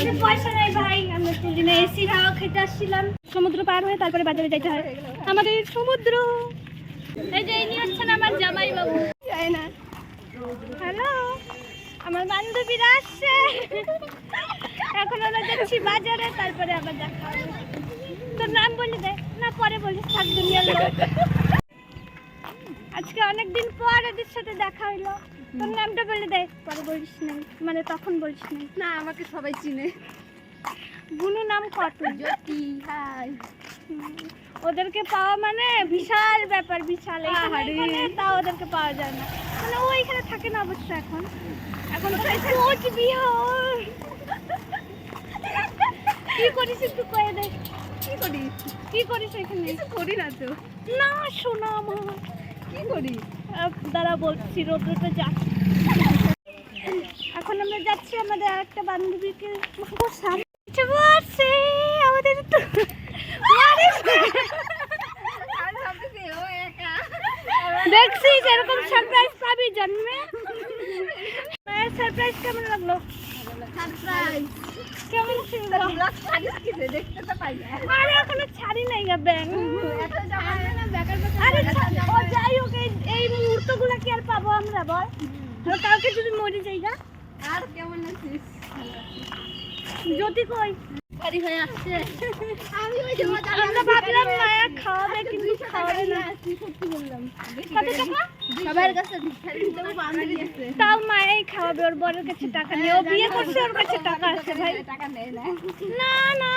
আমাদের পয়সা নাই ভাই, আমরা তুলি না। এসির হাওয়া খেতে আসছিলাম, সমুদ্র পার হয়ে তারপরে বাজারে যাইতে হয় আমাদের। সমুদ্র এই যে ইনি হচ্ছেন আমার জামাই বাবু। যাই না। হ্যালো, আমার বান্ধবীরা আসছে। এখন আমরা যাচ্ছি বাজারে, তারপরে আবার দেখা হবে। তোর নাম বলে দে না, পরে বলিস, থাক দুনিয়ার লোক। আজকে অনেকদিন পর এদের সাথে দেখা হইলো। তোর নামটা বলে দে, পরে বলিস নাই, মানে তখন বলিস নাই। না, আমাকে সবাই চিনে। বুনু নাম কত? জ্যোতি। হাই। ওদেরকে পাওয়া মানে বিশাল ব্যাপার, বিশাল। তা ওদেরকে পাওয়া যায় না, মানে ও এখানে থাকে না অবশ্য। এখন এখন কোচবিহার। কি করিস একটু কয়ে দে। কি করি? কি করিস এখানে? কিছু করি না তো। না শোনা আমার, কি করি? দাঁড়া বলছি, রোদ্রটা যা। এখন আমরা যাচ্ছি আমাদের আরেকটা বান্ধবীকে বসে আমাদের তো দেখছিস এরকম সারপ্রাইজ পাবি জন্মে। মায়ের সারপ্রাইজ কেমন লাগলো? সারপ্রাইজ কেমন ছিল? ব্লগ ছাড়িস কি রে? দেখতে তো পাই না। আরে এখনো ছাড়ি নাই গা ব্যাং। এত জামা না বেকার বেকার। আরে ও যাই হোক, এই মুহূর্তগুলো কি আর পাবো আমরা বল? কাউকে যদি মরে যাই গা। আর কেমন আছিস? জ্যোতি কই? বাড়ি হয়ে আসছে। আমি ওই যে আমরা ভাবলাম মায়া খাওয়াবে, কিন্তু খাওয়াবে না। সত্যি বললাম। কত টাকা? সবার কাছে ভিক্ষারি হিসেবে বান্ধবী আছে। তাও মায়াই খাওয়াবে, ওর বরের কাছে টাকা নেই। ও বিয়ে করছে, ওর কাছে টাকা আছে ভাই। টাকা নেয় না। না না,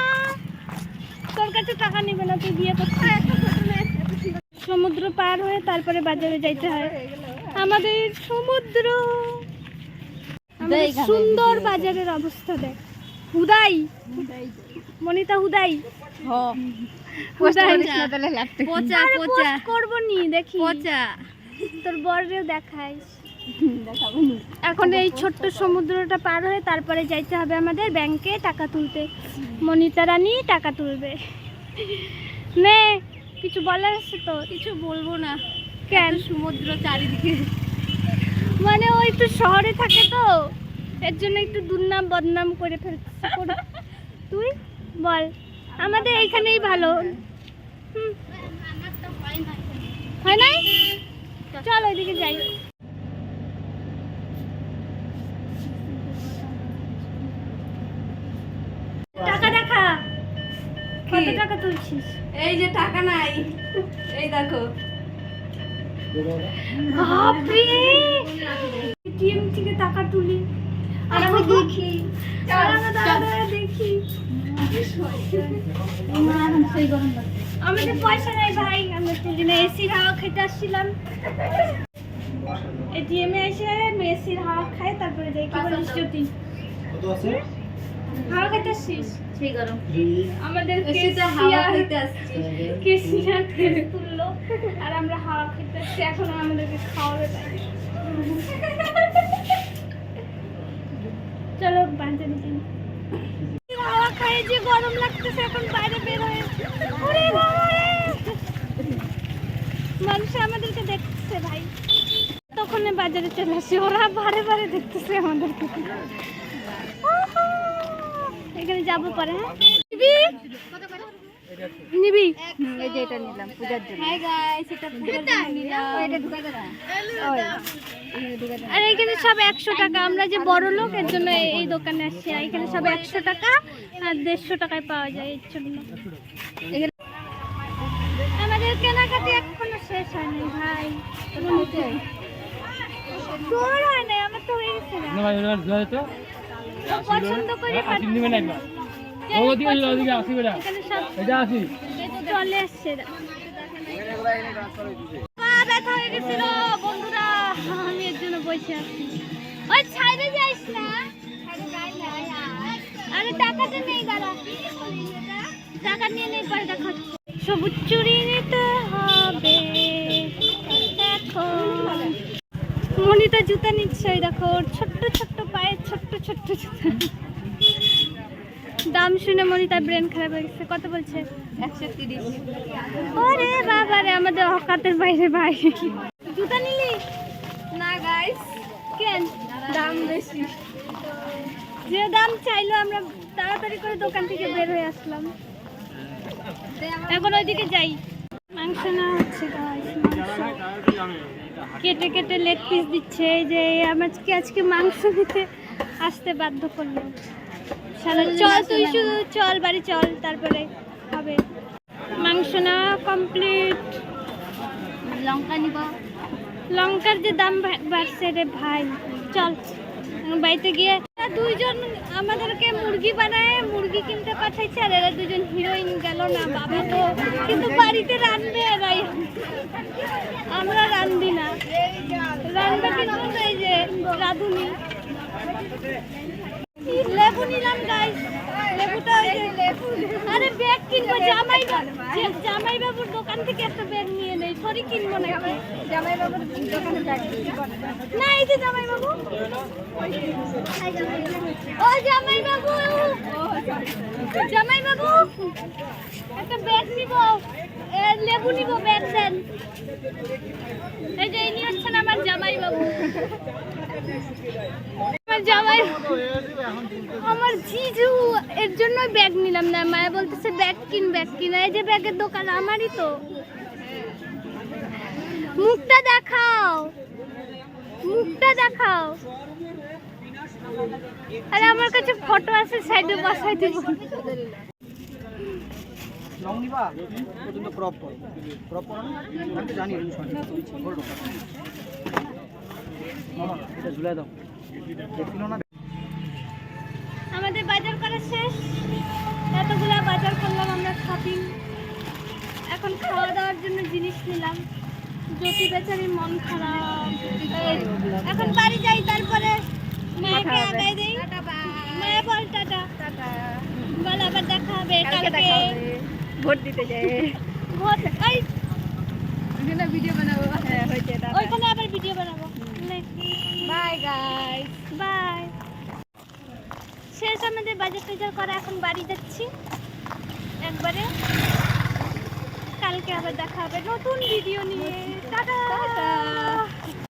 তোর কাছে টাকা নেবে না, তুই বিয়ে করছিস। সমুদ্র পার হয়ে তারপরে বাজারে যাইতে হয় আমাদের। সমুদ্র আমাদের সুন্দর বাজারের অবস্থা দেখ। হুদাই মনিতা, হুদাই পচা পচা করবো নি, দেখি পচা। তোর বরেও দেখাইস। এখন এই ছোট্ট সমুদ্রটা পার হয়ে তারপরে যাইতে হবে আমাদের ব্যাংকে টাকা তুলতে। মনিতা রানী টাকা তুলবে। নে, কিছু বলার আছে তো? কিছু বলবো না। কেন? সমুদ্র চারিদিকে, মানে ওই তো শহরে থাকে তো, এর জন্য একটু দুর্নাম বদনাম করে ফেলছে। তুই বল, আমাদের এইখানেই ভালো। হয় নাই? চল ওইদিকে যাই। টাকা দেখা, কত টাকা তুলছিস? এই যে টাকা নাই, এই দেখো। বাপরে, এটিএম থেকে টাকা তুলি আর আমি দেখি, দেখি আমাদের পয়সা নাই ভাই, আমরা তুলি না। এসির হাওয়া খেতে আসছিলাম, এটিএম এ এসে এসির হাওয়া খায় তারপরে যাই। কি বলিস জ্যোতি? হাওয়া খেতে আসছিস? সেই গরম আমাদের হাওয়া খেতে আসছি। কেসিয়ার তেল তুললো আর আমরা হাওয়া খেতে আসছি। এখন আমাদেরকে খাওয়াবে তাই। চলো বাজারে যাই। হাওয়া খাই, যে গরম লাগতেছে, এখন বাইরে বের হয়ে। ওরে বাবা রে, মানুষ আমাদেরকে দেখছে ভাই। তখন বাজারে চলে আসি, ওরা বারে বারে দেখতেছে আমাদেরকে। এখানে যাবো পরে। হ্যাঁ নিবি? এই যে এটা নিলাম পূজার জন্য। হাই গাইস, এটা পূজার জন্য নিলাম। এটা ঢুকাই দাও না। আর এখানে সব 100 টাকা। আমরা যে বড় লোক, এর জন্য এই দোকানে আসছি। আর এখানে সব 100 টাকা আর 150 টাকায় পাওয়া যায়। এর জন্য আমাদের কেনাকাটি এখনো শেষ হয়নি ভাই। তোর হয় নাই, আমার তো হয়ে গেছে না। পছন্দ করে চলে আসছে। ব্যথা হয়ে গেছিল বন্ধুরা, আমি এর জন্য বসে আছি। ওই ছাইরে যাইস না। আরে টাকাটা নেই, দাঁড়া, টাকা নিয়ে নেই, পরে দেখা। সবুজ চুরি নিতে হবে এখন। মনিতা জুতা নিচ্ছে, ওই দেখো ছোট্ট ছোট্ট পায়ে ছোট্ট ছোট্ট জুতা। দাম শুনে মনিতার ব্রেন খারাপ হয়ে গেছে। কত বলছে? 130। ওরে বাবা রে, আমাদের অকাতের বাইরে ভাই। জুতা নিলি না গাইস, কেন? দাম বেশি। যে দাম চাইলো আমরা তাড়াতাড়ি করে দোকান থেকে বের হয়ে আসলাম। এখন ওইদিকে যাই। মাংস না হচ্ছে guys, মাংস। কেটে কেটে লেগ পিস দিচ্ছে। এই যে আমাকে আজকে মাংস নিতে আসতে বাধ্য করলো। শালা চল তুই শুধু চল বাড়ি চল, তারপরে হবে। মাংস না কমপ্লিট। লঙ্কা নিব। লঙ্কার যে দাম বাড়ছে রে ভাই, চল বাড়িতে গিয়ে দুইজন আমাদেরকে মুরগি বানায় মুরগি কিনতে পাঠাইছে, আর এরা দুজন হিরোইন গেল না বাবা তো, কিন্তু বাড়িতে রান্না এরাই, আমরা রান্ধি না, রান্না কিন্তু এই যে রাঁধুনি। লেবু নিলাম গাইস, লেবুটা ওই যে লেবু, আরে ব্যাগ কিনবো জামাই বাবুর দোকান থেকে একটা ব্যাগ নিয়ে নেই, সরি কিনবো না জামাই বাবুর দোকানে ব্যাগ না, এই যে জামাই বাবু, ও জামাই বাবু, জামাই বাবু একটা ব্যাগ নিব, লেবু নিব, ব্যাগ দেন। এই যে ইনি হচ্ছেন আমার জামাই বাবু, আমার জামাই, আমার জিজু, এর জন্য ব্যাগ নিলাম না। মায়া বলতেছে ব্যাগ কিন ব্যাগ কিন, এই যে ব্যাগের দোকান আমারই তো। মুখটা দেখাও, মুখটা দেখাও। আরে আমার কাছে ফটো আছে, সাইডে বসাই দিব। লং নিবা পর্যন্ত ক্রপ করো, ক্রপ করো না, আমি তো জানি এই বিষয়টা। বলো মামা এটা ঝুলাই দাও, দেখছিলো না। আমাদের বাজার করা শেষ, এতগুলা বাজার করলাম আমরা, শপিং। এখন খাওয়া দাওয়ার জন্য জিনিস নিলাম। জ্যোতি বেচারির মন খারাপ, এখন বাড়ি যাই, তারপরে মায়াকে আগাই দেই। মায়া বল টাটা, বল আবার দেখা হবে কালকে। ভোট দিতে যাই, ভোট এই এখানে ভিডিও বানাবো। হ্যাঁ হয়েছে, ওইখানে আবার ভিডিও বানাবো। Bye guys. বাই। শেষ আমাদের বাজার টাজার করা, এখন বাড়ি যাচ্ছি একবারে। কালকে আবার দেখা হবে নতুন ভিডিও নিয়ে। টাটা।